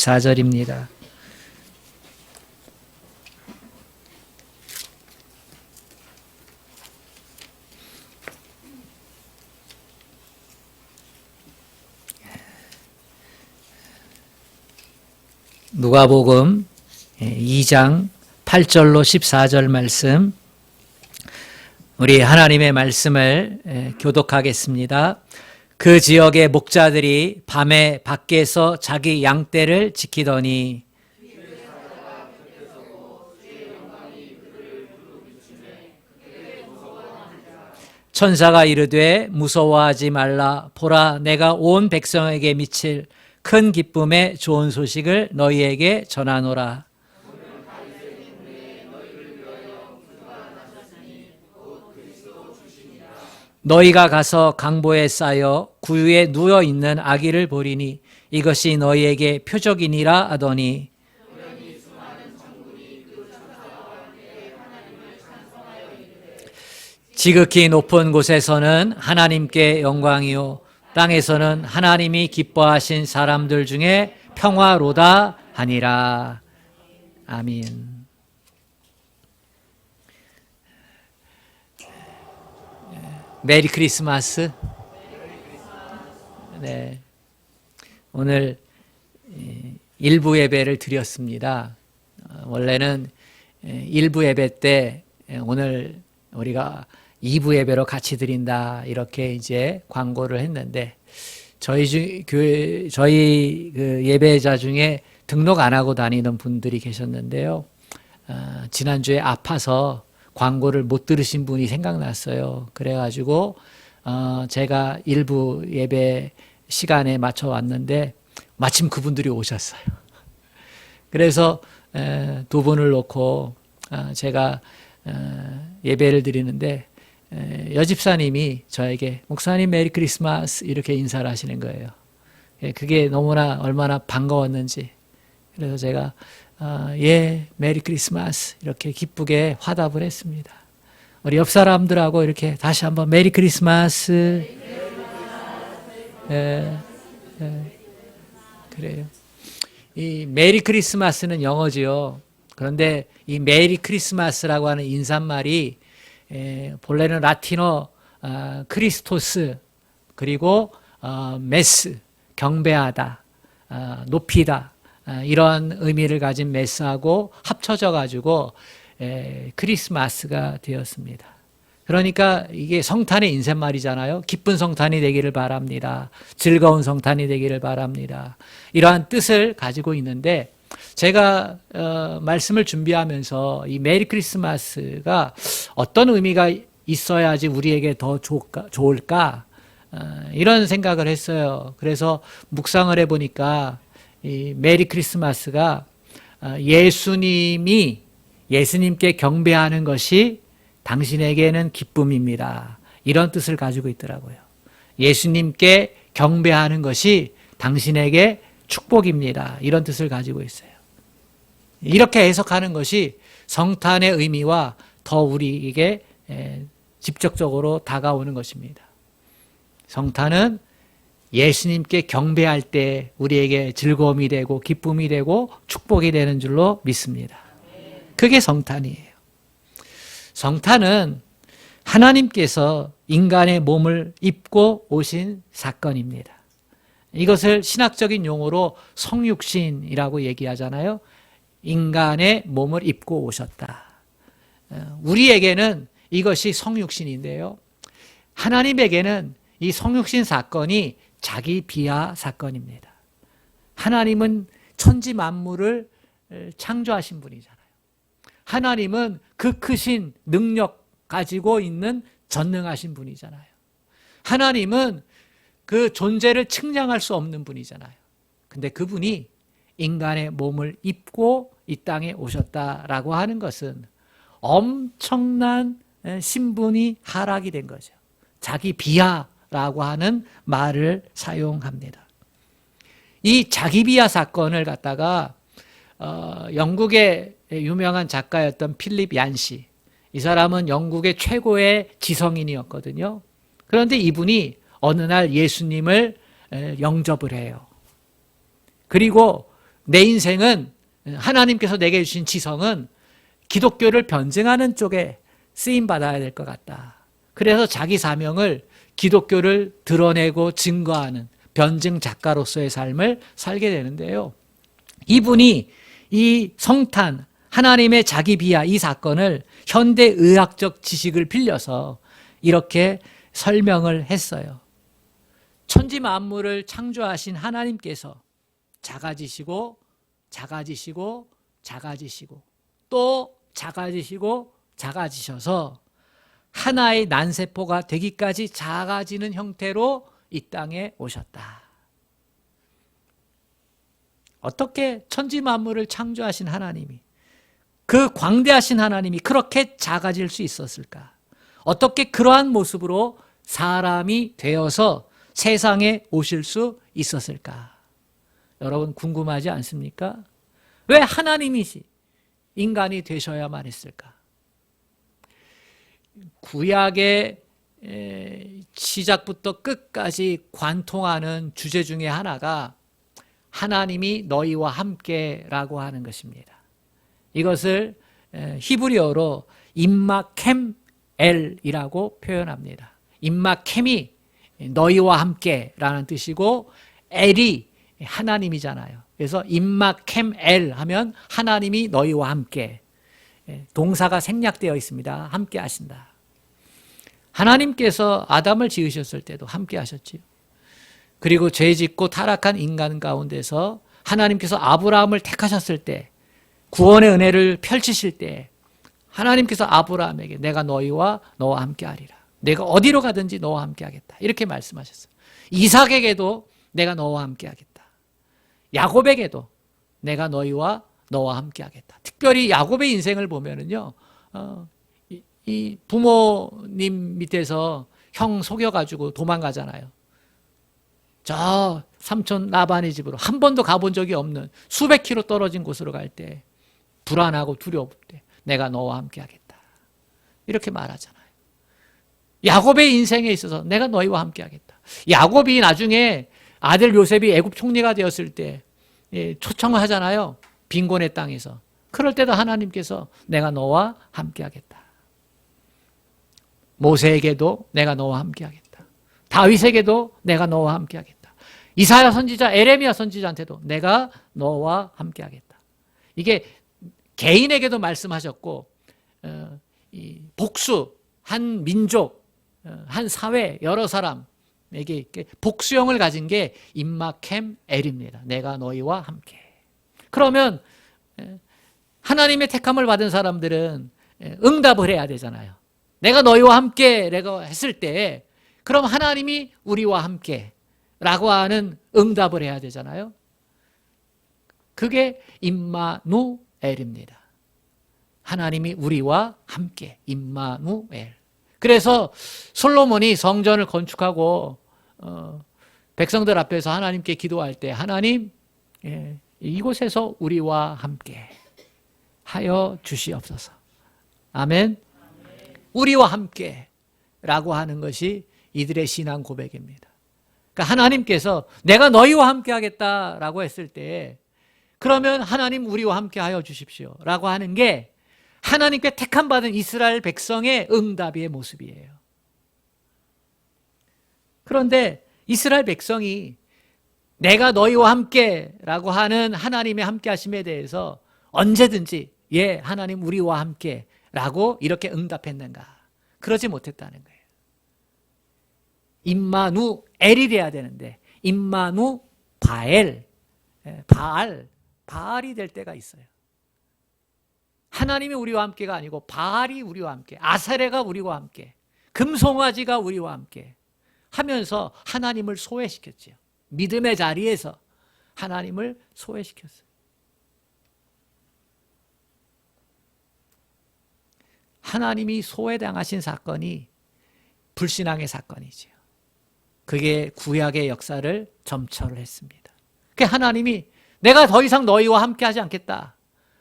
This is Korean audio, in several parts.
14절입니다. 누가복음 2장 8절로 14절 말씀, 우리 하나님의 말씀을 교독하겠습니다. 그 지역의 목자들이 밤에 밖에서 자기 양떼를 지키더니 천사가 이르되 무서워하지 말라. 보라, 내가 온 백성에게 미칠 큰 기쁨의 좋은 소식을 너희에게 전하노라. 너희가 가서 강보에 쌓여 구유에 누워 있는 아기를 보리니 이것이 너희에게 표적이니라 하더니 지극히 높은 곳에서는 하나님께 영광이요 땅에서는 하나님이 기뻐하신 사람들 중에 평화로다 하니라. 아멘. 메리 크리스마스. 네. 오늘 일부 예배를 드렸습니다. 원래는 일부 예배 때 오늘 우리가 2부 예배로 같이 드린다 이렇게 이제 광고를 했는데 저희 그 예배자 중에 등록 안 하고 다니는 분들이 계셨는데요. 지난주에 아파서 광고를 못 들으신 분이 생각났어요. 그래가지고 제가 일부 예배 시간에 맞춰 왔는데 마침 그분들이 오셨어요. 그래서 두 분을 놓고 제가 예배를 드리는데 여집사님이 저에게 목사님 메리 크리스마스 이렇게 인사를 하시는 거예요. 그게 너무나 얼마나 반가웠는지. 그래서 제가 예, 메리 크리스마스 이렇게 기쁘게 화답을 했습니다. 우리 옆 사람들하고 이렇게 다시 한번 메리 크리스마스. 그래요. 이 메리 크리스마스는 영어지요. 그런데 이 메리 크리스마스라고 하는 인사말이 본래는 라틴어 크리스토스 그리고 메스 경배하다, 높이다 이런 의미를 가진 메스하고 합쳐져 가지고 크리스마스가 되었습니다. 그러니까 이게 성탄의 인사말이잖아요. 기쁜 성탄이 되기를 바랍니다. 즐거운 성탄이 되기를 바랍니다. 이러한 뜻을 가지고 있는데 제가 말씀을 준비하면서 이 메리 크리스마스가 어떤 의미가 있어야지 우리에게 더 좋을까 이런 생각을 했어요. 그래서 묵상을 해보니까 이 메리 크리스마스가 예수님께 경배하는 것이 당신에게는 기쁨입니다. 이런 뜻을 가지고 있더라고요. 예수님께 경배하는 것이 당신에게 축복입니다. 이런 뜻을 가지고 있어요. 이렇게 해석하는 것이 성탄의 의미와 더 우리에게 직접적으로 다가오는 것입니다. 성탄은 예수님께 경배할 때 우리에게 즐거움이 되고 기쁨이 되고 축복이 되는 줄로 믿습니다. 그게 성탄이에요. 성탄은 하나님께서 인간의 몸을 입고 오신 사건입니다. 이것을 신학적인 용어로 성육신이라고 얘기하잖아요. 인간의 몸을 입고 오셨다. 우리에게는 이것이 성육신인데요. 하나님에게는 이 성육신 사건이 자기 비하 사건입니다. 하나님은 천지 만물을 창조하신 분이잖아요. 하나님은 그 크신 능력 가지고 있는 전능하신 분이잖아요. 하나님은 그 존재를 측량할 수 없는 분이잖아요. 근데 그분이 인간의 몸을 입고 이 땅에 오셨다라고 하는 것은 엄청난 신분이 하락이 된 거죠. 자기 비하라고 하는 말을 사용합니다. 이 자기 비하 사건을 갖다가 영국의 유명한 작가였던 필립 얀시, 이 사람은 영국의 최고의 지성인이었거든요. 그런데 이분이 어느 날 예수님을 영접을 해요. 그리고 내 인생은 하나님께서 내게 주신 지성은 기독교를 변증하는 쪽에 쓰임받아야 될 것 같다. 그래서 자기 사명을 기독교를 드러내고 증거하는 변증 작가로서의 삶을 살게 되는데요. 이분이 이 성탄, 하나님의 자기 비하 이 사건을 현대의학적 지식을 빌려서 이렇게 설명을 했어요. 천지 만물을 창조하신 하나님께서 작아지시고 작아지시고 작아지시고 또 작아지시고 작아지셔서 하나의 난세포가 되기까지 작아지는 형태로 이 땅에 오셨다. 어떻게 천지 만물을 창조하신 하나님이, 그 광대하신 하나님이 그렇게 작아질 수 있었을까? 어떻게 그러한 모습으로 사람이 되어서 세상에 오실 수 있었을까? 여러분 궁금하지 않습니까? 왜 하나님이시 인간이 되셔야만 했을까? 구약의 시작부터 끝까지 관통하는 주제 중에 하나가 하나님이 너희와 함께라고 하는 것입니다. 이것을 히브리어로 임마켐엘이라고 표현합니다. 임마켐이 너희와 함께라는 뜻이고 엘이 하나님이잖아요. 그래서 임마켐엘 하면 하나님이 너희와 함께, 동사가 생략되어 있습니다. 함께 하신다. 하나님께서 아담을 지으셨을 때도 함께 하셨지요. 그리고 죄 짓고 타락한 인간 가운데서 하나님께서 아브라함을 택하셨을 때, 구원의 은혜를 펼치실 때 하나님께서 아브라함에게 내가 너와 함께 하리라. 내가 어디로 가든지 너와 함께 하겠다. 이렇게 말씀하셨어요. 이삭에게도 내가 너와 함께 하겠다. 야곱에게도 내가 너와 함께 하겠다. 특별히 야곱의 인생을 보면은요, 이 부모님 밑에서 형 속여가지고 도망가잖아요. 저 삼촌 라반의 집으로 한 번도 가본 적이 없는 수백 킬로 떨어진 곳으로 갈 때 불안하고 두려울 때 내가 너와 함께 하겠다. 이렇게 말하잖아요. 야곱의 인생에 있어서 내가 너희와 함께 하겠다. 야곱이 나중에 아들 요셉이 애굽 총리가 되었을 때 초청을 하잖아요. 빈곤의 땅에서. 그럴 때도 하나님께서 내가 너와 함께 하겠다. 모세에게도 내가 너와 함께 하겠다. 다윗에게도 내가 너와 함께 하겠다. 이사야 선지자, 에레미야 선지자한테도 내가 너와 함께 하겠다. 이게 개인에게도 말씀하셨고, 이 복수, 한 민족, 한 사회, 여러 사람에게 복수형을 가진 게 임마켐엘입니다. 내가 너희와 함께. 그러면 하나님의 택함을 받은 사람들은 응답을 해야 되잖아요. 내가 너희와 함께 라고 했을 때 그럼 하나님이 우리와 함께 라고 하는 응답을 해야 되잖아요. 그게 임마누엘입니다. 하나님이 우리와 함께, 임마누엘. 그래서 솔로몬이 성전을 건축하고 백성들 앞에서 하나님께 기도할 때 하나님, 이곳에서 우리와 함께 하여 주시옵소서. 아멘. 우리와 함께 라고 하는 것이 이들의 신앙 고백입니다. 그러니까 하나님께서 내가 너희와 함께 하겠다라고 했을 때 그러면 하나님 우리와 함께 하여 주십시오 라고 하는 게 하나님께 택함받은 이스라엘 백성의 응답의 모습이에요. 그런데 이스라엘 백성이 내가 너희와 함께 라고 하는 하나님의 함께 하심에 대해서 언제든지 예, 하나님 우리와 함께 라고 이렇게 응답했는가? 그러지 못했다는 거예요. 임마누엘이 돼야 되는데 임마누바엘, 바알이 될 때가 있어요. 하나님이 우리와 함께가 아니고 바알이 우리와 함께, 아세레가 우리와 함께, 금송아지가 우리와 함께 하면서 하나님을 소외시켰지요. 믿음의 자리에서 하나님을 소외시켰어요. 하나님이 소외당하신 사건이 불신앙의 사건이지요. 그게 구약의 역사를 점철을 했습니다. 그 하나님이 내가 더 이상 너희와 함께 하지 않겠다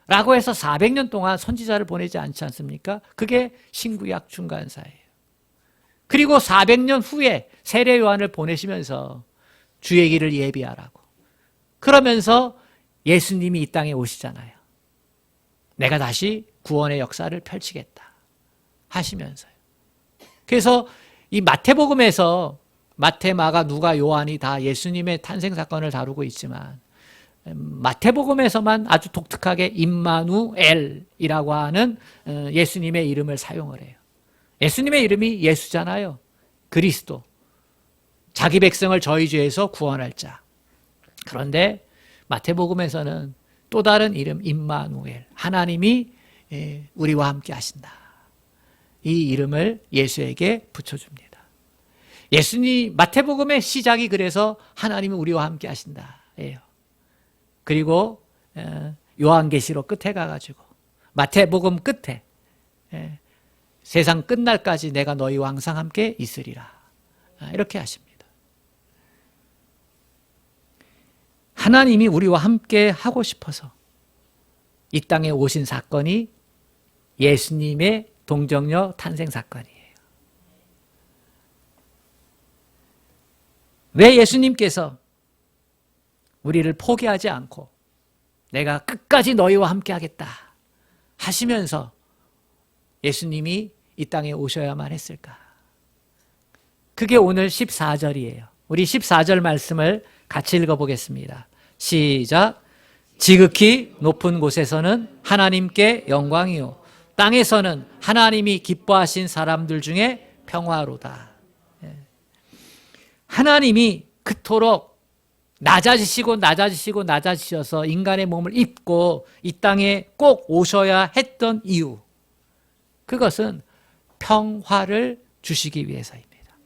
라고 해서 400년 동안 선지자를 보내지 않지 않습니까? 그게 신구약 중간사예요. 그리고 400년 후에 세례 요한을 보내시면서 주의 길을 예비하라고. 그러면서 예수님이 이 땅에 오시잖아요. 내가 다시 구원의 역사를 펼치겠다 하시면서요. 그래서 이 마태복음에서 마태, 마가, 누가, 요한이 다 예수님의 탄생 사건을 다루고 있지만 마태복음에서만 아주 독특하게 임마누엘이라고 하는 예수님의 이름을 사용을 해요. 예수님의 이름이 예수잖아요. 그리스도. 자기 백성을 저희 죄에서 구원할 자. 그런데 마태복음에서는 또 다른 이름 임마누엘. 하나님이 우리와 함께 하신다. 이 이름을 예수에게 붙여줍니다. 예수님 마태복음의 시작이 그래서 하나님이 우리와 함께 하신다 예요. 그리고 요한계시록 끝에 가가지고 마태복음 끝에 세상 끝날까지 내가 너희와 항상 함께 있으리라 이렇게 하십니다. 하나님이 우리와 함께 하고 싶어서 이 땅에 오신 사건이 예수님의 동정녀 탄생 사건이에요. 왜 예수님께서 우리를 포기하지 않고 내가 끝까지 너희와 함께 하겠다 하시면서 예수님이 이 땅에 오셔야만 했을까? 그게 오늘 14절이에요. 우리 14절 말씀을 같이 읽어보겠습니다. 시작. 지극히 높은 곳에서는 하나님께 영광이요 땅에서는 하나님이 기뻐하신 사람들 중에 평화로다. 하나님이 그토록 낮아지셔서 인간의 몸을 입고 이 땅에 꼭 오셔야 했던 이유, 그것은 평화를 주시기 위해서입니다.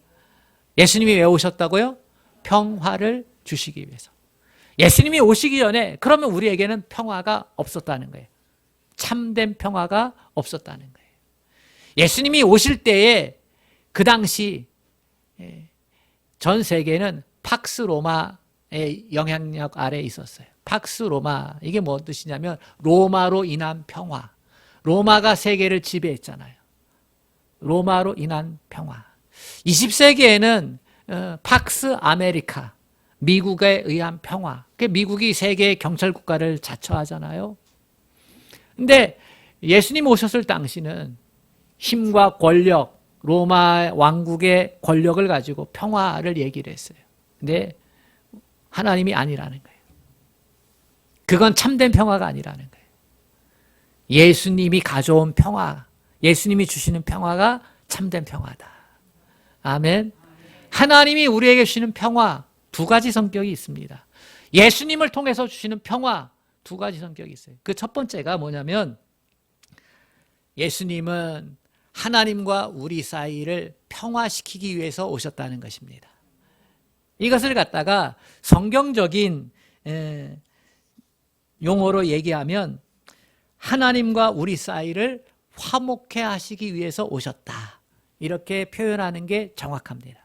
예수님이 왜 오셨다고요? 평화를 주시기 위해서. 예수님이 오시기 전에 그러면 우리에게는 평화가 없었다는 거예요. 참된 평화가 없었다는 거예요. 예수님이 오실 때에 그 당시 전 세계는 팍스 로마의 영향력 아래에 있었어요. 팍스 로마, 이게 뭐 뜻이냐면 로마로 인한 평화. 로마가 세계를 지배했잖아요. 로마로 인한 평화. 20세기에는 팍스 아메리카, 미국에 의한 평화. 미국이 세계의 경찰 국가를 자처하잖아요. 근데 예수님 오셨을 당시는 힘과 권력, 로마 왕국의 권력을 가지고 평화를 얘기를 했어요. 근데 하나님이 아니라는 거예요. 그건 참된 평화가 아니라는 거예요. 예수님이 가져온 평화, 예수님이 주시는 평화가 참된 평화다. 아멘. 하나님이 우리에게 주시는 평화 두 가지 성격이 있습니다. 예수님을 통해서 주시는 평화 두 가지 성격이 있어요. 그 첫 번째가 뭐냐면 예수님은 하나님과 우리 사이를 평화시키기 위해서 오셨다는 것입니다. 이것을 갖다가 성경적인 용어로 얘기하면 하나님과 우리 사이를 화목해 하시기 위해서 오셨다. 이렇게 표현하는 게 정확합니다.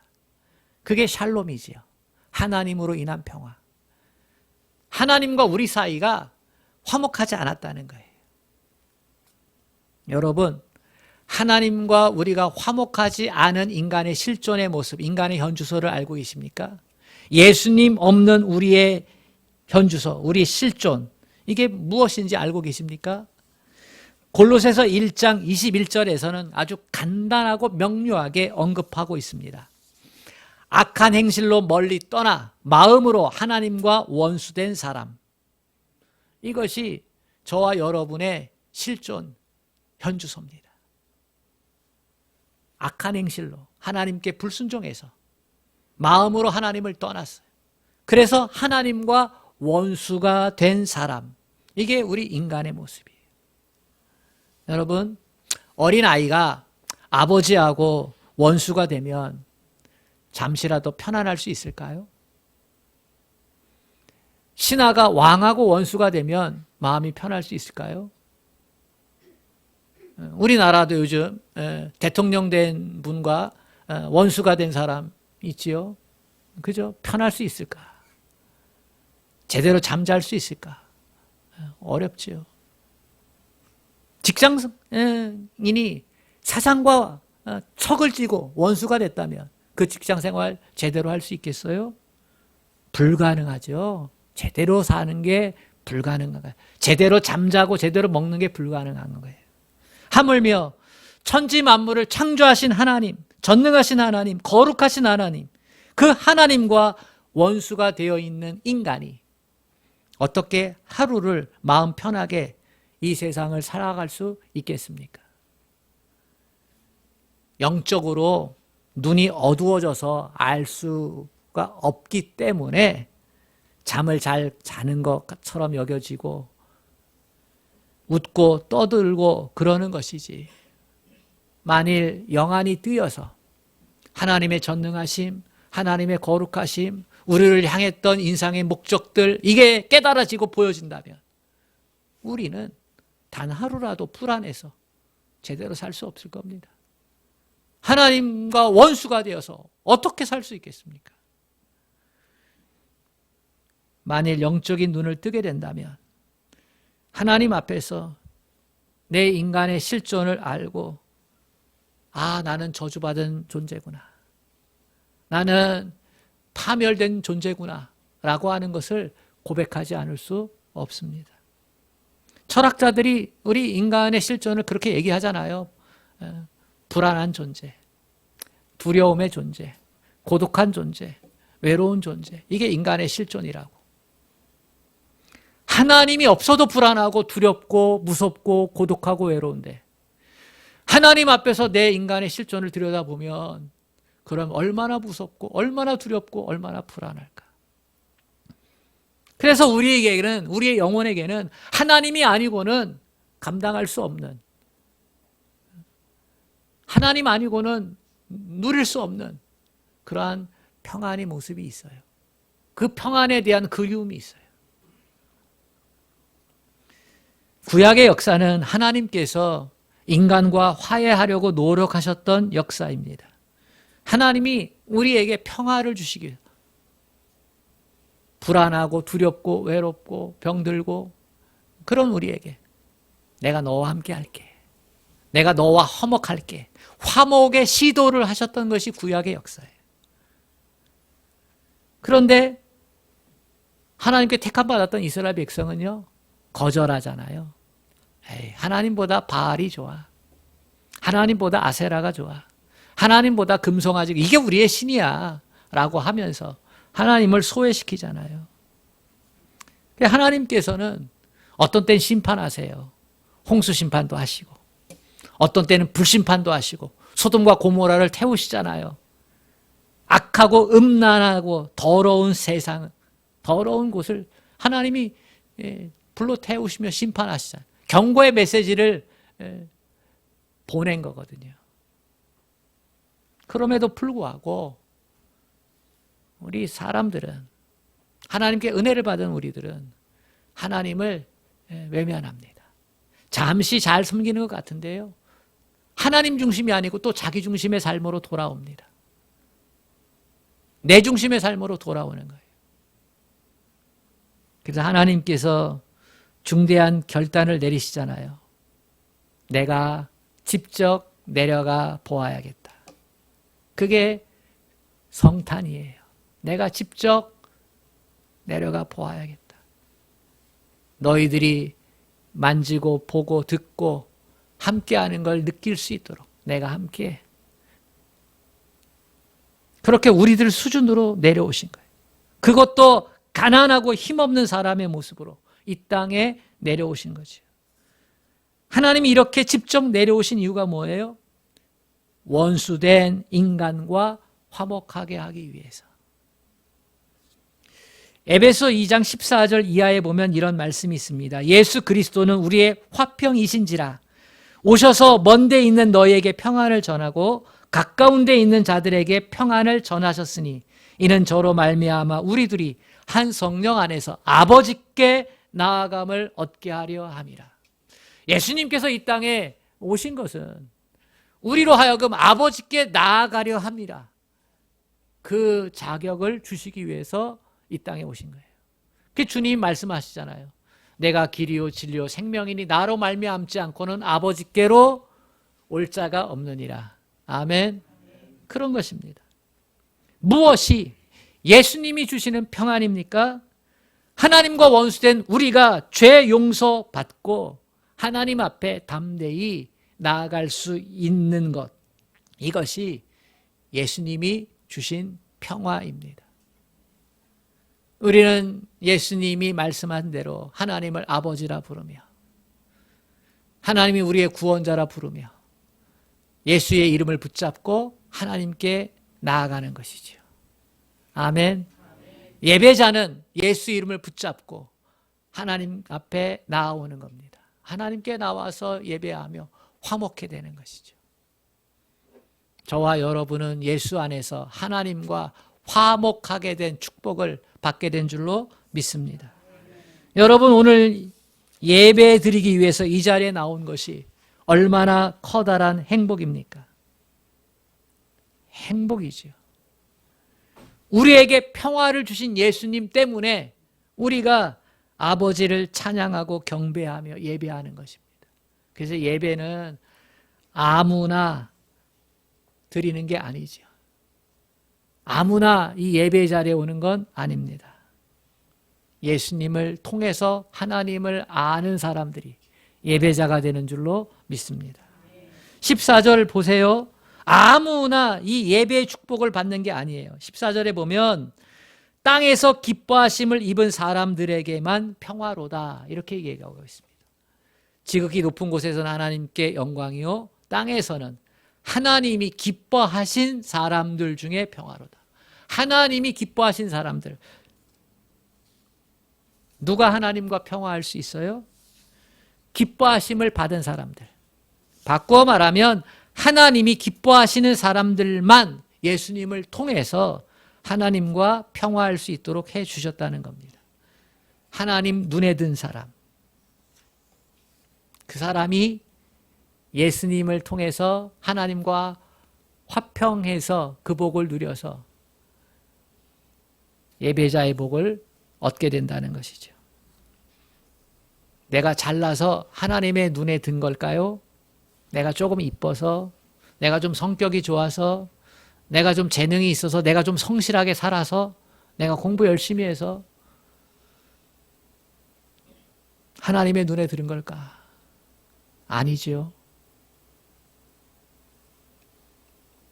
그게 샬롬이지요. 하나님으로 인한 평화. 하나님과 우리 사이가 화목하지 않았다는 거예요. 여러분, 하나님과 우리가 화목하지 않은 인간의 실존의 모습, 인간의 현주소를 알고 계십니까? 예수님 없는 우리의 현주소, 우리의 실존, 이게 무엇인지 알고 계십니까? 골로새서 1장 21절에서는 아주 간단하고 명료하게 언급하고 있습니다. 악한 행실로 멀리 떠나 마음으로 하나님과 원수된 사람. 이것이 저와 여러분의 실존 현주소입니다. 악한 행실로 하나님께 불순종해서 마음으로 하나님을 떠났어요. 그래서 하나님과 원수가 된 사람. 이게 우리 인간의 모습이에요. 여러분, 어린아이가 아버지하고 원수가 되면 잠시라도 편안할 수 있을까요? 신하가 왕하고 원수가 되면 마음이 편할 수 있을까요? 우리나라도 요즘 대통령 된 분과 원수가 된 사람 있지요? 그죠? 편할 수 있을까? 제대로 잠잘 수 있을까? 어렵지요. 직장인이 사장과 척을 쥐고 원수가 됐다면 그 직장생활 제대로 할 수 있겠어요? 불가능하죠. 제대로 사는 게 불가능한 거예요. 제대로 잠자고 제대로 먹는 게 불가능한 거예요. 하물며 천지 만물을 창조하신 하나님, 전능하신 하나님, 거룩하신 하나님, 그 하나님과 원수가 되어 있는 인간이 어떻게 하루를 마음 편하게 이 세상을 살아갈 수 있겠습니까? 영적으로 눈이 어두워져서 알 수가 없기 때문에 잠을 잘 자는 것처럼 여겨지고 웃고 떠들고 그러는 것이지, 만일 영안이 뜨여서 하나님의 전능하심, 하나님의 거룩하심, 우리를 향했던 인상의 목적들, 이게 깨달아지고 보여진다면 우리는 단 하루라도 불안해서 제대로 살 수 없을 겁니다. 하나님과 원수가 되어서 어떻게 살 수 있겠습니까? 만일 영적인 눈을 뜨게 된다면 하나님 앞에서 내 인간의 실존을 알고, 아, 나는 저주받은 존재구나, 나는 파멸된 존재구나 라고 하는 것을 고백하지 않을 수 없습니다. 철학자들이 우리 인간의 실존을 그렇게 얘기하잖아요. 불안한 존재, 두려움의 존재, 고독한 존재, 외로운 존재, 이게 인간의 실존이라고. 하나님이 없어도 불안하고 두렵고 무섭고 고독하고 외로운데 하나님 앞에서 내 인간의 실존을 들여다보면 그럼 얼마나 무섭고 얼마나 두렵고 얼마나 불안할까. 그래서 우리에게는, 우리의 영혼에게는 하나님이 아니고는 감당할 수 없는, 하나님 아니고는 누릴 수 없는 그러한 평안의 모습이 있어요. 그 평안에 대한 그리움이 있어요. 구약의 역사는 하나님께서 인간과 화해하려고 노력하셨던 역사입니다. 하나님이 우리에게 평화를 주시기 위해서, 불안하고 두렵고 외롭고 병들고 그런 우리에게 내가 너와 함께 할게, 내가 너와 화목할게, 화목의 시도를 하셨던 것이 구약의 역사예요. 그런데 하나님께 택함받았던 이스라엘 백성은요, 거절하잖아요. 에이, 하나님보다 바알이 좋아, 하나님보다 아세라가 좋아, 하나님보다 금송아지, 이게 우리의 신이야 라고 하면서 하나님을 소외시키잖아요. 하나님께서는 어떤 때는 심판하세요. 홍수 심판도 하시고, 어떤 때는 불심판도 하시고, 소돔과 고모라를 태우시잖아요. 악하고 음란하고 더러운 세상, 더러운 곳을 하나님이 불로 태우시며 심판하시잖아요. 경고의 메시지를 보낸 거거든요. 그럼에도 불구하고 우리 사람들은, 하나님께 은혜를 받은 우리들은 하나님을 외면합니다. 잠시 잘 섬기는 것 같은데요, 하나님 중심이 아니고 또 자기 중심의 삶으로 돌아옵니다. 내 중심의 삶으로 돌아오는 거예요. 그래서 하나님께서 중대한 결단을 내리시잖아요. 내가 직접 내려가 보아야겠다. 그게 성탄이에요. 내가 직접 내려가 보아야겠다. 너희들이 만지고 보고 듣고 함께하는 걸 느낄 수 있도록 내가 함께해. 그렇게 우리들 수준으로 내려오신 거예요. 그것도 가난하고 힘없는 사람의 모습으로 이 땅에 내려오신 거죠. 하나님이 이렇게 직접 내려오신 이유가 뭐예요? 원수된 인간과 화목하게 하기 위해서. 에베소 2장 14절 이하에 보면 이런 말씀이 있습니다. 예수 그리스도는 우리의 화평이신지라 오셔서 먼 데 있는 너희에게 평안을 전하고 가까운 데 있는 자들에게 평안을 전하셨으니 이는 저로 말미암아 우리들이 한 성령 안에서 아버지께 나아감을 얻게 하려 함이라. 예수님께서 이 땅에 오신 것은 우리로 하여금 아버지께 나아가려 함이라. 그 자격을 주시기 위해서 이 땅에 오신 거예요. 그 주님 말씀하시잖아요. 내가 길이요 진리요 생명이니 나로 말미암지 않고는 아버지께로 올 자가 없느니라. 아멘. 그런 것입니다. 무엇이 예수님이 주시는 평안입니까? 하나님과 원수된 우리가 죄 용서받고 하나님 앞에 담대히 나아갈 수 있는 것, 이것이 예수님이 주신 평화입니다. 우리는 예수님이 말씀한 대로 하나님을 아버지라 부르며 하나님이 우리의 구원자라 부르며 예수의 이름을 붙잡고 하나님께 나아가는 것이죠. 아멘. 예배자는 예수 이름을 붙잡고 하나님 앞에 나아오는 겁니다. 하나님께 나와서 예배하며 화목해 되는 것이죠. 저와 여러분은 예수 안에서 하나님과 화목하게 된 축복을 받게 된 줄로 믿습니다. 여러분, 오늘 예배 드리기 위해서 이 자리에 나온 것이 얼마나 커다란 행복입니까? 행복이죠. 우리에게 평화를 주신 예수님 때문에 우리가 아버지를 찬양하고 경배하며 예배하는 것입니다. 그래서 예배는 아무나 드리는 게 아니죠. 아무나 이 예배 자리에 오는 건 아닙니다. 예수님을 통해서 하나님을 아는 사람들이 예배자가 되는 줄로 믿습니다. 14절 보세요. 아무나 이 예배의 축복을 받는 게 아니에요. 14절에 보면 땅에서 기뻐하심을 입은 사람들에게만 평화로다, 이렇게 얘기하고 있습니다. 지극히 높은 곳에서는 하나님께 영광이요, 땅에서는 하나님이 기뻐하신 사람들 중에 평화로다. 하나님이 기뻐하신 사람들. 누가 하나님과 평화할 수 있어요? 기뻐하심을 받은 사람들. 바꾸어 말하면 하나님이 기뻐하시는 사람들만 예수님을 통해서 하나님과 평화할 수 있도록 해 주셨다는 겁니다. 하나님 눈에 든 사람. 그 사람이 예수님을 통해서 하나님과 화평해서 그 복을 누려서 예배자의 복을 얻게 된다는 것이죠. 내가 잘나서 하나님의 눈에 든 걸까요? 내가 조금 이뻐서, 내가 좀 성격이 좋아서, 내가 좀 재능이 있어서, 내가 좀 성실하게 살아서, 내가 공부 열심히 해서 하나님의 눈에 들은 걸까? 아니죠.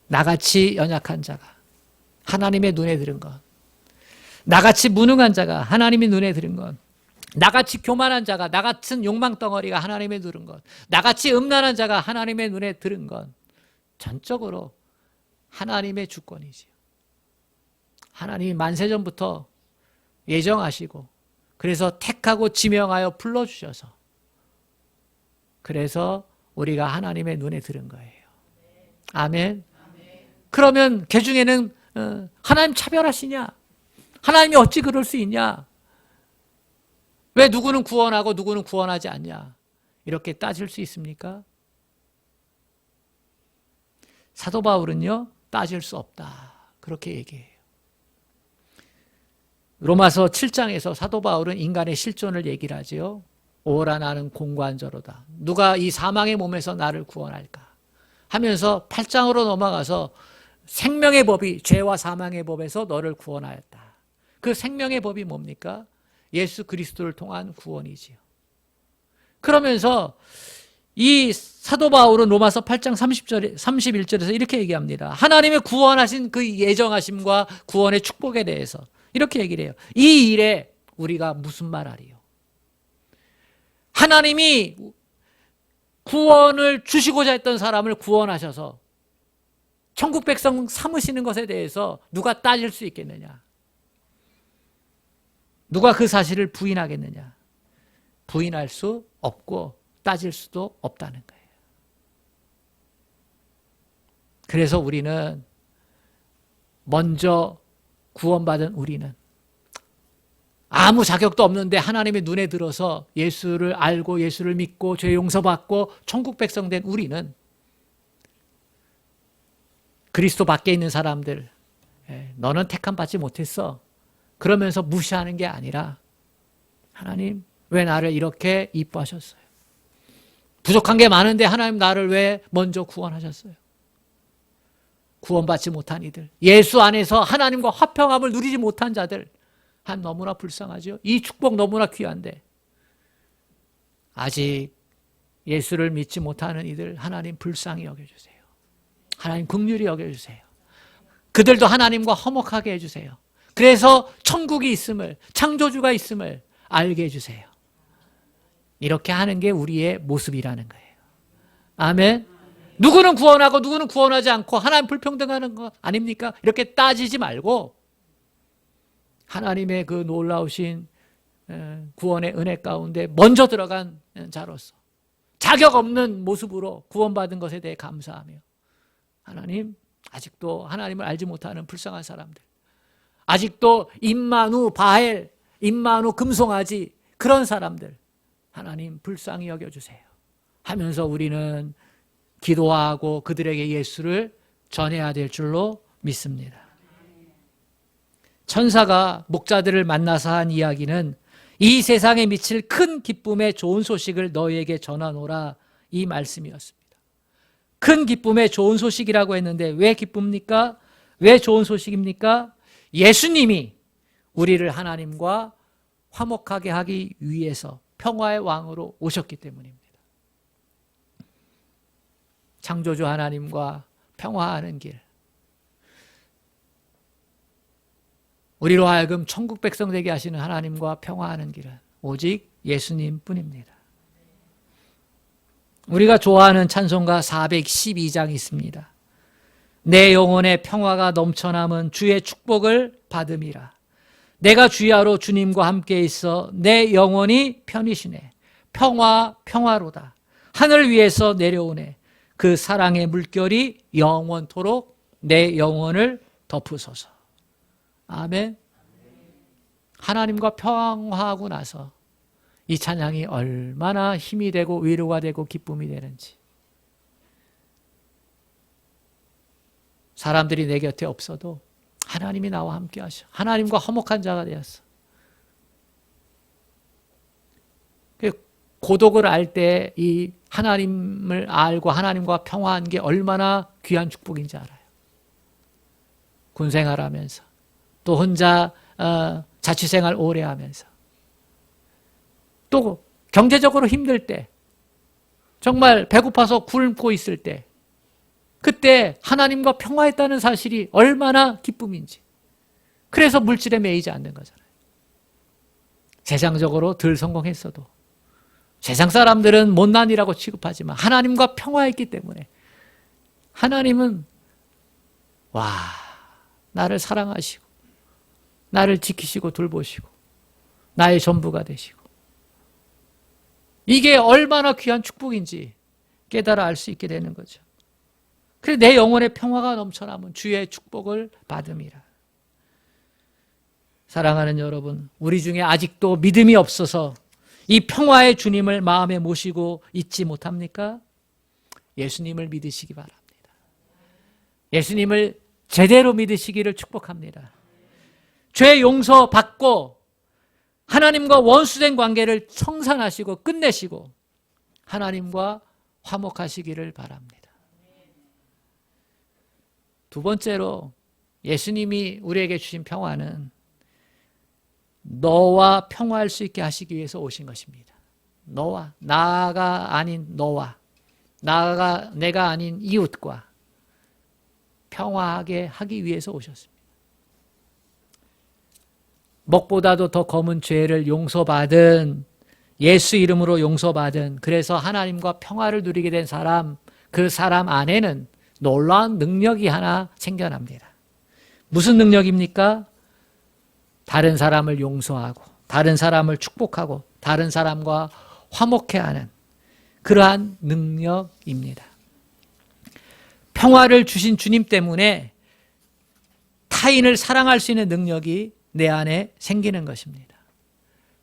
나같이 연약한 자가 하나님의 눈에 들은 것, 나같이 무능한 자가 하나님의 눈에 들은 것, 나같이 교만한 자가, 나 같은 욕망덩어리가 하나님의 들은 것, 나같이 음란한 자가 하나님의 눈에 들은 것, 전적으로 하나님의 주권이지요. 하나님이 만세전부터 예정하시고 그래서 택하고 지명하여 불러주셔서 그래서 우리가 하나님의 눈에 들은 거예요. 아멘. 그러면 그 중에는 하나님 차별하시냐? 하나님이 어찌 그럴 수 있냐? 왜 누구는 구원하고 누구는 구원하지 않냐? 이렇게 따질 수 있습니까? 사도 바울은요, 따질 수 없다, 그렇게 얘기해요. 로마서 7장에서 사도 바울은 인간의 실존을 얘기를 하지요. 오라 나는 공관저로다. 누가 이 사망의 몸에서 나를 구원할까? 하면서 8장으로 넘어가서 생명의 법이 죄와 사망의 법에서 너를 구원하였다. 그 생명의 법이 뭡니까? 예수 그리스도를 통한 구원이지요. 그러면서 이 사도 바울은 로마서 8장 31절에서 이렇게 얘기합니다. 하나님의 구원하신 그 예정하심과 구원의 축복에 대해서 이렇게 얘기를 해요. 이 일에 우리가 무슨 말하리요? 하나님이 구원을 주시고자 했던 사람을 구원하셔서 천국 백성 삼으시는 것에 대해서 누가 따질 수 있겠느냐? 누가 그 사실을 부인하겠느냐? 부인할 수 없고 따질 수도 없다는 거예요. 그래서 우리는 먼저 구원받은 우리는 아무 자격도 없는데 하나님의 눈에 들어서 예수를 알고 예수를 믿고 죄 용서받고 천국 백성 된 우리는 그리스도 밖에 있는 사람들, 너는 택함 받지 못했어, 그러면서 무시하는 게 아니라 하나님 왜 나를 이렇게 이뻐하셨어요? 부족한 게 많은데 하나님 나를 왜 먼저 구원하셨어요? 구원받지 못한 이들, 예수 안에서 하나님과 화평함을 누리지 못한 자들, 너무나 불쌍하죠. 이 축복 너무나 귀한데 아직 예수를 믿지 못하는 이들 하나님 불쌍히 여겨주세요. 하나님 긍휼히 여겨주세요. 그들도 하나님과 화목하게 해주세요. 그래서 천국이 있음을, 창조주가 있음을 알게 해주세요. 이렇게 하는 게 우리의 모습이라는 거예요. 아멘. 누구는 구원하고 누구는 구원하지 않고 하나님 불평등하는 거 아닙니까? 이렇게 따지지 말고 하나님의 그 놀라우신 구원의 은혜 가운데 먼저 들어간 자로서 자격 없는 모습으로 구원받은 것에 대해 감사하며 하나님, 아직도 하나님을 알지 못하는 불쌍한 사람들, 아직도 임마누 바엘, 임마누 금송아지 그런 사람들 하나님 불쌍히 여겨주세요 하면서 우리는 기도하고 그들에게 예수를 전해야 될 줄로 믿습니다. 천사가 목자들을 만나서 한 이야기는 이 세상에 미칠 큰 기쁨의 좋은 소식을 너희에게 전하노라, 이 말씀이었습니다. 큰 기쁨의 좋은 소식이라고 했는데 왜 기쁩니까? 왜 좋은 소식입니까? 예수님이 우리를 하나님과 화목하게 하기 위해서 평화의 왕으로 오셨기 때문입니다. 창조주 하나님과 평화하는 길, 우리로 하여금 천국 백성 되게 하시는 하나님과 평화하는 길은 오직 예수님 뿐입니다. 우리가 좋아하는 찬송가 412장이 있습니다. 내 영혼에 평화가 넘쳐남은 주의 축복을 받음이라. 내가 주야로 주님과 함께 있어 내 영혼이 편히 쉬네. 평화로다. 하늘 위에서 내려오네. 그 사랑의 물결이 영원토록 내 영혼을 덮으소서. 아멘. 하나님과 평화하고 나서 이 찬양이 얼마나 힘이 되고 위로가 되고 기쁨이 되는지. 사람들이 내 곁에 없어도 하나님이 나와 함께 하셔. 하나님과 화목한 자가 되었어. 고독을 알 때 이 하나님을 알고 하나님과 평화한 게 얼마나 귀한 축복인지 알아요. 군생활 하면서 또 혼자 자취생활 오래 하면서 또 경제적으로 힘들 때 정말 배고파서 굶고 있을 때 그때 하나님과 평화했다는 사실이 얼마나 기쁨인지. 그래서 물질에 매이지 않는 거잖아요. 세상적으로 덜 성공했어도 세상 사람들은 못난이라고 취급하지만 하나님과 평화했기 때문에 하나님은 나를 사랑하시고 나를 지키시고 돌보시고 나의 전부가 되시고 이게 얼마나 귀한 축복인지 깨달아 알 수 있게 되는 거죠. 그래서 내 영혼의 평화가 넘쳐나면 주의 축복을 받음이라. 사랑하는 여러분, 우리 중에 아직도 믿음이 없어서 이 평화의 주님을 마음에 모시고 있지 못합니까? 예수님을 믿으시기 바랍니다. 예수님을 제대로 믿으시기를 축복합니다. 죄 용서받고 하나님과 원수된 관계를 청산하시고 끝내시고 하나님과 화목하시기를 바랍니다. 두 번째로 예수님이 우리에게 주신 평화는 너와 평화할 수 있게 하시기 위해서 오신 것입니다. 너와, 나가 아닌 너와, 내가 아닌 이웃과 평화하게 하기 위해서 오셨습니다. 먹보다도 더 검은 죄를 용서받은, 예수 이름으로 용서받은, 그래서 하나님과 평화를 누리게 된 사람, 그 사람 안에는 놀라운 능력이 하나 생겨납니다. 무슨 능력입니까? 다른 사람을 용서하고 다른 사람을 축복하고 다른 사람과 화목해 하는 그러한 능력입니다. 평화를 주신 주님 때문에 타인을 사랑할 수 있는 능력이 내 안에 생기는 것입니다.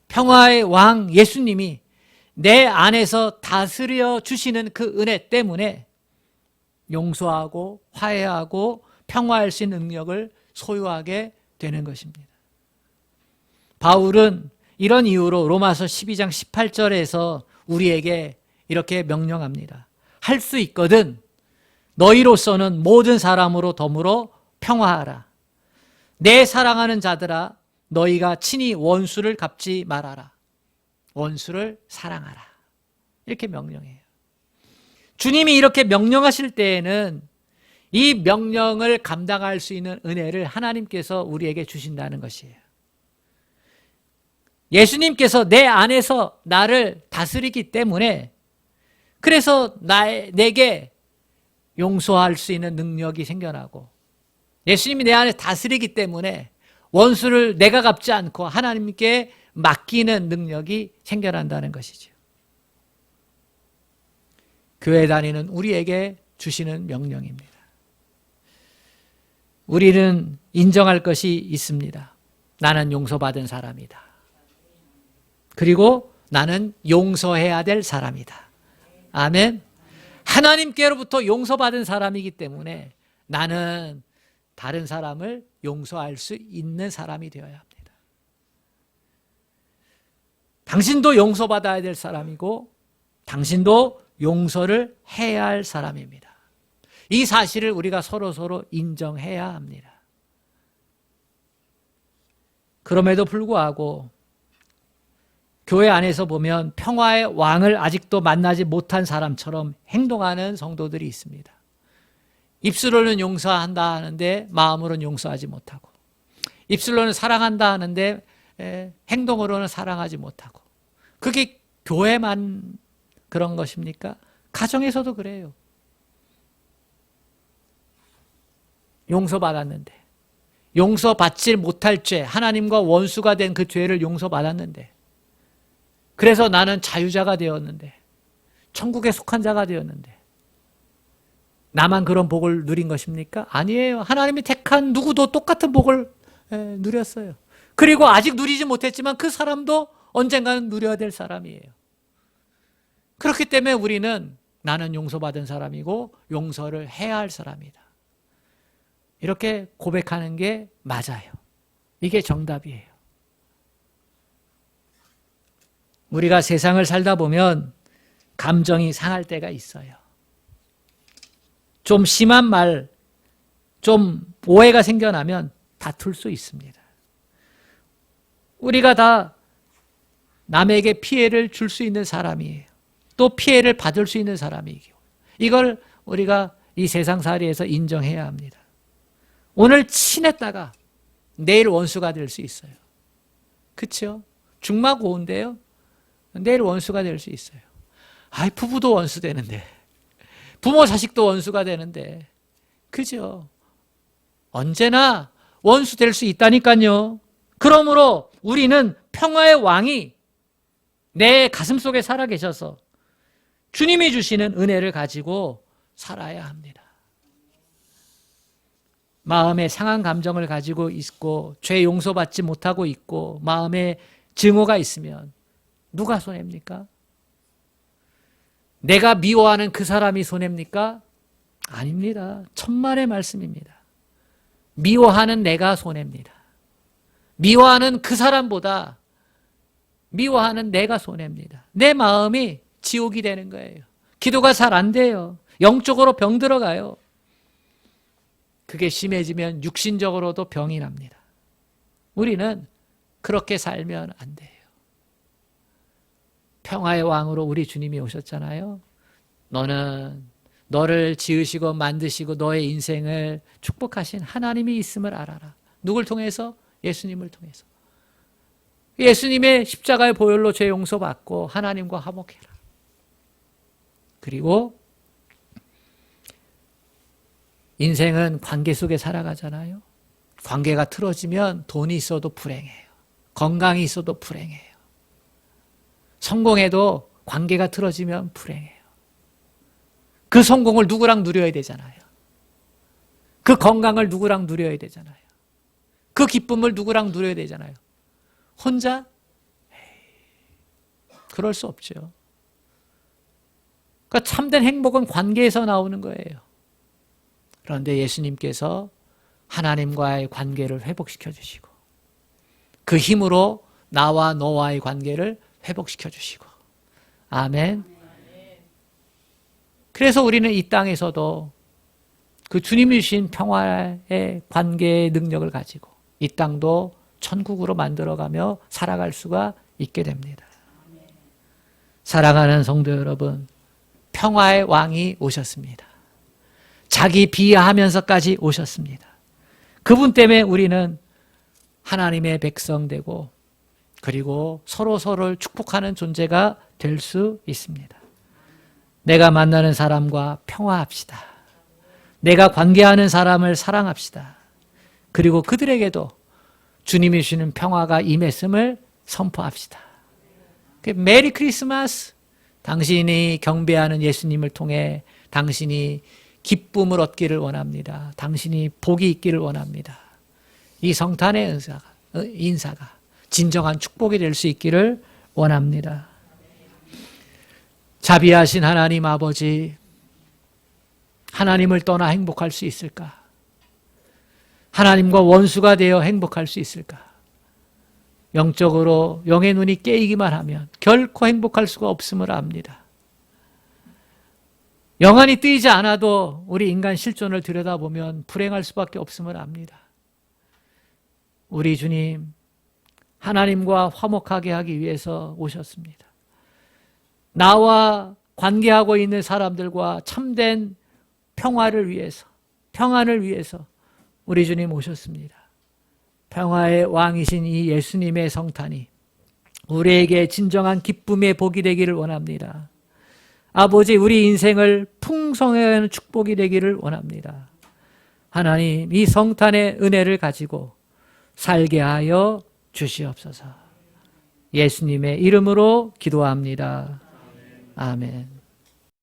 평화의 왕 예수님이 내 안에서 다스려 주시는 그 은혜 때문에 용서하고 화해하고 평화할 수 있는 능력을 소유하게 되는 것입니다. 바울은 이런 이유로 로마서 12장 18절에서 우리에게 이렇게 명령합니다. 할 수 있거든 너희로서는 모든 사람으로 더불어 평화하라. 내 사랑하는 자들아 너희가 친히 원수를 갚지 말아라. 원수를 사랑하라. 이렇게 명령해요. 주님이 이렇게 명령하실 때에는 이 명령을 감당할 수 있는 은혜를 하나님께서 우리에게 주신다는 것이에요. 예수님께서 내 안에서 나를 다스리기 때문에 그래서 내게 용서할 수 있는 능력이 생겨나고 예수님이 내 안에 다스리기 때문에 원수를 내가 갚지 않고 하나님께 맡기는 능력이 생겨난다는 것이죠. 교회 다니는 우리에게 주시는 명령입니다. 우리는 인정할 것이 있습니다. 나는 용서받은 사람이다. 그리고 나는 용서해야 될 사람이다. 아멘. 하나님께로부터 용서받은 사람이기 때문에 나는 다른 사람을 용서할 수 있는 사람이 되어야 합니다. 당신도 용서받아야 될 사람이고 당신도 용서를 해야 할 사람입니다. 이 사실을 우리가 서로 인정해야 합니다. 그럼에도 불구하고 교회 안에서 보면 평화의 왕을 아직도 만나지 못한 사람처럼 행동하는 성도들이 있습니다. 입술로는 용서한다 하는데 마음으로는 용서하지 못하고, 입술로는 사랑한다 하는데 행동으로는 사랑하지 못하고, 그게 교회만 그런 것입니까? 가정에서도 그래요. 용서받았는데, 용서받지 못할 죄, 하나님과 원수가 된 그 죄를 용서받았는데, 그래서 나는 자유자가 되었는데, 천국에 속한 자가 되었는데, 나만 그런 복을 누린 것입니까? 아니에요. 하나님이 택한 누구도 똑같은 복을 누렸어요. 그리고 아직 누리지 못했지만 그 사람도 언젠가는 누려야 될 사람이에요. 그렇기 때문에 우리는 나는 용서받은 사람이고 용서를 해야 할 사람이다. 이렇게 고백하는 게 맞아요. 이게 정답이에요. 우리가 세상을 살다 보면 감정이 상할 때가 있어요. 좀 심한 말, 좀 오해가 생겨나면 다툴 수 있습니다. 우리가 다 남에게 피해를 줄 수 있는 사람이에요. 또 피해를 받을 수 있는 사람이에요. 이걸 우리가 이 세상살이에서 인정해야 합니다. 오늘 친했다가 내일 원수가 될 수 있어요. 그렇죠? 중마고운데요. 내일 원수가 될 수 있어요. 부부도 원수 되는데, 부모 자식도 원수가 되는데, 그죠? 언제나 원수 될 수 있다니까요. 그러므로 우리는 평화의 왕이 내 가슴 속에 살아 계셔서 주님이 주시는 은혜를 가지고 살아야 합니다. 마음에 상한 감정을 가지고 있고 죄 용서받지 못하고 있고 마음에 증오가 있으면 누가 손해입니까? 내가 미워하는 그 사람이 손해입니까? 아닙니다. 천만의 말씀입니다. 미워하는 내가 손해입니다. 미워하는 그 사람보다 미워하는 내가 손해입니다. 내 마음이 지옥이 되는 거예요. 기도가 잘 안 돼요. 영적으로 병 들어가요. 그게 심해지면 육신적으로도 병이 납니다. 우리는 그렇게 살면 안 돼요. 평화의 왕으로 우리 주님이 오셨잖아요. 너는 너를 지으시고 만드시고 너의 인생을 축복하신 하나님이 있음을 알아라. 누굴 통해서? 예수님을 통해서. 예수님의 십자가의 보혈로 죄 용서받고 하나님과 화목해라. 그리고 인생은 관계 속에 살아가잖아요. 관계가 틀어지면 돈이 있어도 불행해요. 건강이 있어도 불행해요. 성공해도 관계가 틀어지면 불행해요. 그 성공을 누구랑 누려야 되잖아요. 그 건강을 누구랑 누려야 되잖아요. 그 기쁨을 누구랑 누려야 되잖아요. 혼자? 그럴 수 없죠. 그러니까 참된 행복은 관계에서 나오는 거예요. 그런데 예수님께서 하나님과의 관계를 회복시켜 주시고 그 힘으로 나와 너와의 관계를 회복시켜 주시고 아멘. 그래서 우리는 이 땅에서도 그 주님이 주신 평화의 관계의 능력을 가지고 이 땅도 천국으로 만들어가며 살아갈 수가 있게 됩니다. 사랑하는 성도 여러분, 평화의 왕이 오셨습니다. 자기 비하하면서까지 오셨습니다. 그분 때문에 우리는 하나님의 백성 되고 그리고 서로를 축복하는 존재가 될 수 있습니다. 내가 만나는 사람과 평화합시다. 내가 관계하는 사람을 사랑합시다. 그리고 그들에게도 주님이 주시는 평화가 임했음을 선포합시다. 메리 크리스마스! 당신이 경배하는 예수님을 통해 당신이 기쁨을 얻기를 원합니다. 당신이 복이 있기를 원합니다. 이 성탄의 인사가 진정한 축복이 될 수 있기를 원합니다. 자비하신 하나님 아버지, 하나님을 떠나 행복할 수 있을까? 하나님과 원수가 되어 행복할 수 있을까? 영적으로 영의 눈이 깨이기만 하면 결코 행복할 수가 없음을 압니다. 영안이 뜨이지 않아도 우리 인간 실존을 들여다보면 불행할 수밖에 없음을 압니다. 우리 주님, 하나님과 화목하게 하기 위해서 오셨습니다. 나와 관계하고 있는 사람들과 참된 평화를 위해서, 평안을 위해서 우리 주님 오셨습니다. 평화의 왕이신 이 예수님의 성탄이 우리에게 진정한 기쁨의 복이 되기를 원합니다. 아버지, 우리 인생을 풍성한 축복이 되기를 원합니다. 하나님, 이 성탄의 은혜를 가지고 살게 하여 주시옵소서. 예수님의 이름으로 기도합니다. 아멘.